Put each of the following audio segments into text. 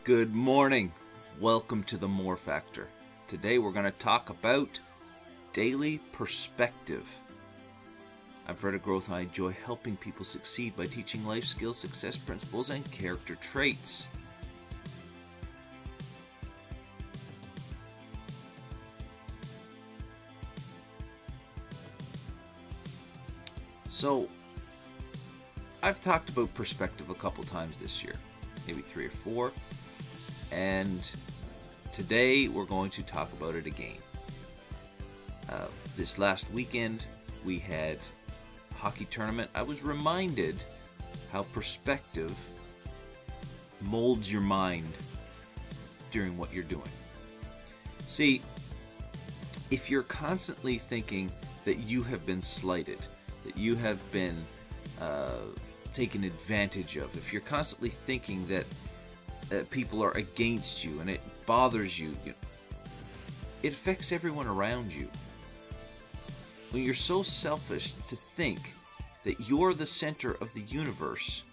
Good morning. Welcome to the More Factor. Today we're going to talk about daily perspective. I'm Fred Growth and I enjoy helping people succeed by teaching life skills, success principles, and character traits. So, I've talked about perspective a couple times this year, maybe 3 or 4. And today we're going to talk about it again. This last weekend we had a hockey tournament. I was reminded how perspective molds your mind during what you're doing. See, if you're constantly thinking that you have been slighted, that you have been taken advantage of, if you're constantly thinking that people are against you and it bothers you, it affects everyone around you. When you're so selfish to think that you're the center of the universe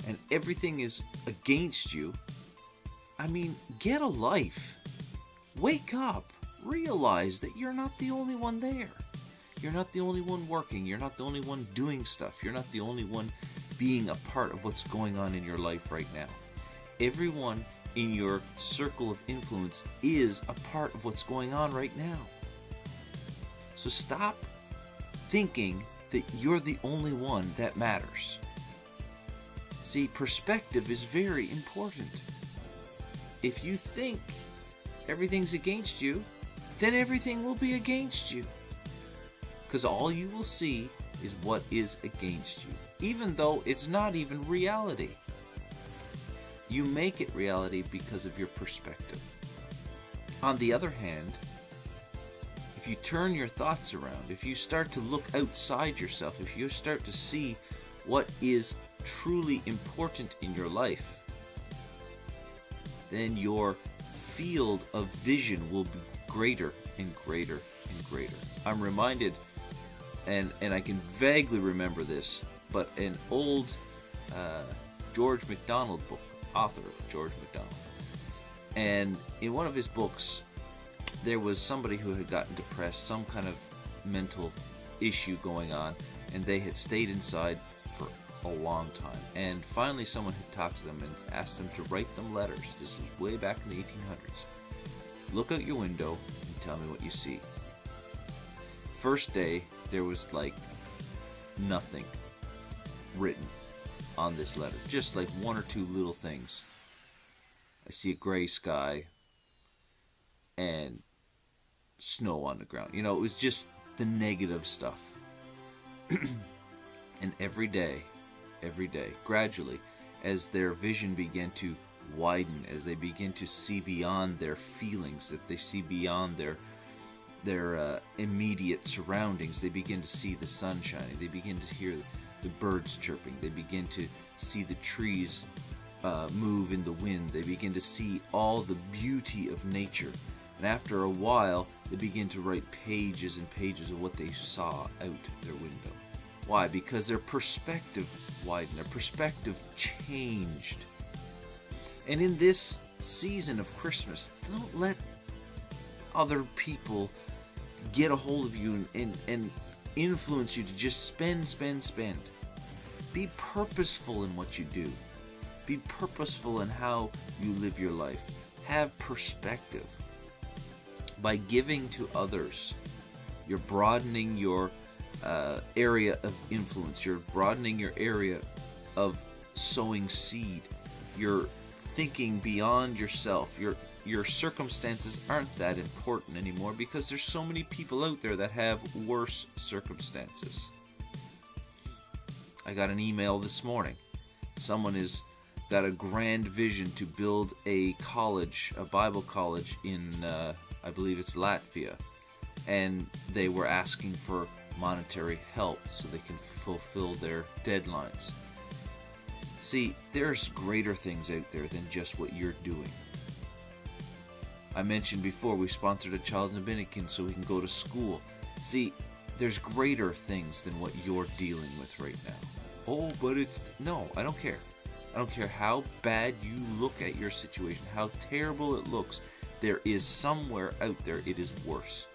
and everything is against you, get a life. Wake up. Realize that you're not the only one there. You're not the only one working. You're not the only one doing stuff. You're not the only one being a part of what's going on in your life right now. Everyone in your circle of influence is a part of what's going on right now. So stop thinking that you're the only one that matters. See, perspective is very important. If you think everything's against you, then everything will be against you. Because all you will see is what is against you, even though it's not even reality. You make it reality because of your perspective. On the other hand, if you turn your thoughts around, if you start to look outside yourself, if you start to see what is truly important in your life, then your field of vision will be greater and greater and greater. I'm reminded, and I can vaguely remember this, but an old George MacDonald book, author George MacDonald, and in one of his books there was somebody who had gotten depressed, some kind of mental issue going on, and they had stayed inside for a long time, and finally someone had talked to them and asked them to write them letters. This was way back in the 1800s. Look out your window and tell me what you see. First day there was like nothing written on this letter, just like 1 or 2 little things. I see a gray sky and snow on the ground. It was just the negative stuff. And every day, gradually, as their vision began to widen, as they begin to see beyond their feelings, that they see beyond their immediate surroundings, they begin to see the sun shining, they begin to hear the birds chirping, they begin to see the trees move in the wind, they begin to see all the beauty of nature. And after a while, they begin to write pages and pages of what they saw out their window. Why? Because their perspective widened, their perspective changed. And in this season of Christmas, don't let other people get a hold of you and influence you to just spend. Be purposeful in what you do. Be purposeful in how you live your life. Have perspective. By giving to others, you're broadening your area of influence. You're broadening your area of sowing seed. You're thinking beyond yourself. Your circumstances aren't that important anymore because there's so many people out there that have worse circumstances. I got an email this morning. Someone has got a grand vision to build a college, a Bible college in, I believe it's Latvia. And they were asking for monetary help so they can fulfill their deadlines. See, there's greater things out there than just what you're doing. I mentioned before, we sponsored a child in Dominican so he can go to school. See, there's greater things than what you're dealing with right now. Oh, but no, I don't care. I don't care how bad you look at your situation, how terrible it looks. There is somewhere out there it is worse.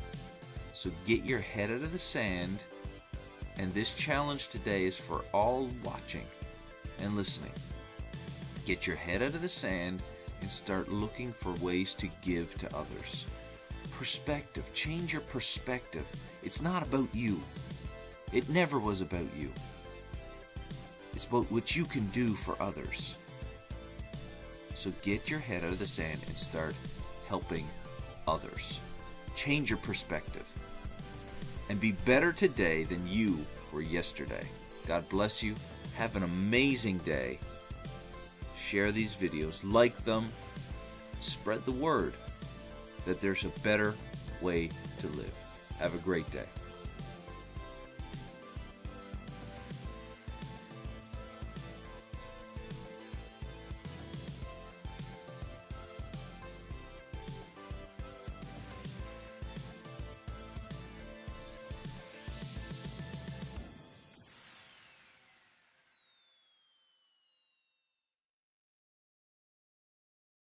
So get your head out of the sand. And this challenge today is for all watching and listening. Get your head out of the sand and start looking for ways to give to others. Perspective. Change your perspective. It's not about you. It never was about you. It's about what you can do for others. So get your head out of the sand and start helping others. Change your perspective. And be better today than you were yesterday. God bless you. Have an amazing day. Share these videos. Like them. Spread the word that there's a better way to live. Have a great day.